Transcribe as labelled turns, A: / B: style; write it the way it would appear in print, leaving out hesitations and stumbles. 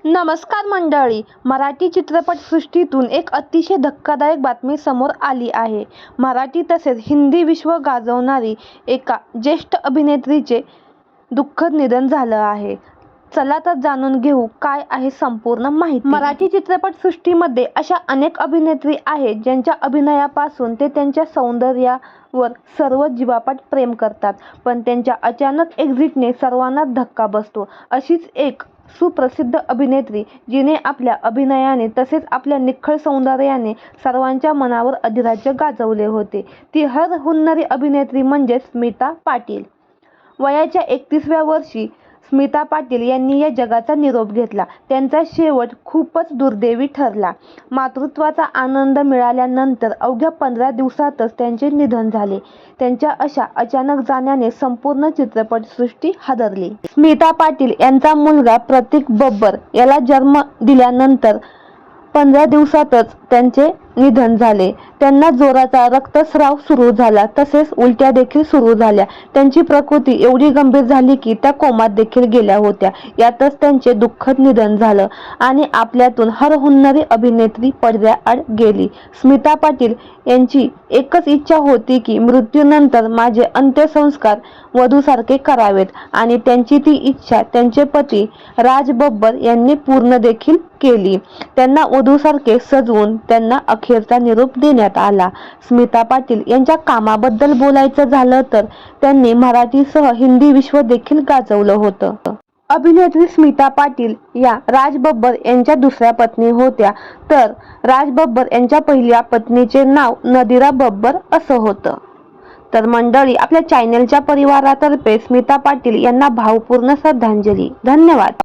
A: नमस्कार मंडळी, मराठी चित्रपटसृष्टीतून एक अतिशय धक्कादायक बातमी समोर आली आहे. मराठी तसेच हिंदी विश्व गाजवणारी एका ज्येष्ठ अभिनेत्रीचे दुःखद निधन झालं आहे. चला तर जाणून घेऊ काय आहे संपूर्ण माहिती. मराठी चित्रपटसृष्टीमध्ये अशा अनेक अभिनेत्री आहेत ज्यांच्या अभिनयापासून ते त्यांच्या सौंदर्यावर सर्व जीवापाड प्रेम करतात. पण त्यांच्या अचानक एक्झिटने सर्वांनाच धक्का बसतो. अशीच एक सुप्रसिद्ध अभिनेत्री जिने आपल्या अभिनयाने तसेच आपल्या निखळ सौंदर्याने सर्वांच्या मनावर अधिराज्य गाजवले होते, ती हरहुन्नरी अभिनेत्री म्हणजे स्मिता पाटील. वयाच्या 31व्या वर्षी स्मिता पाटील यांनी या जगाचा निरोप घेतला. त्यांचा शेवट खूपच दुर्दैवी ठरला. मातृत्वाचा आनंद मिळाल्यानंतर अवघ्या 15 दिवसातच त्यांचे निधन झाले. त्यांच्या अशा अचानक जाण्याने संपूर्ण चित्रपटसृष्टी हादरली. स्मिता पाटील यांचा मुलगा प्रतीक बब्बर याला जन्म दिल्यानंतर 15 दिवसातच त्यांचे निधन झाले. त्यांना जोराचा रक्तस्राव सुरू झाला, तसेच उलट्या देखील सुरू झाल्या. त्यांची प्रकृती एवढी गंभीर झाली की त्या कोमात देखील गेल्या होत्या. यातच त्यांचे दुःखद निधन झालं आणि आपल्यातून हरहुन्नरी अभिनेत्री पडद्याआड गेली. स्मिता पाटील यांची एकच इच्छा होती की मृत्यूनंतर माझे अंत्यसंस्कार वधूसारखे करावेत आणि त्यांची ती इच्छा त्यांचे पती राज बब्बर यांनी पूर्ण देखील केली. त्यांना वधूसारखे सजवून त्यांना अखेरचा निरोप देण्यात आला. स्मिता पाटील यांच्या कामाबद्दल बोलायचं झालं तर त्यांनी मराठीसह हिंदी विश्व देखील गाजवलं होतं. अभिनेत्री स्मिता पाटील या राज बब्बर यांच्या दुसऱ्या पत्नी होत्या, तर राज बब्बर यांच्या पहिल्या पत्नीचे नाव नदिरा बब्बर असं होतं. तर मंडळी, आपल्या चॅनलच्या परिवारातर्फे स्मिता पाटील यांना भावपूर्ण श्रद्धांजली. धन्यवाद.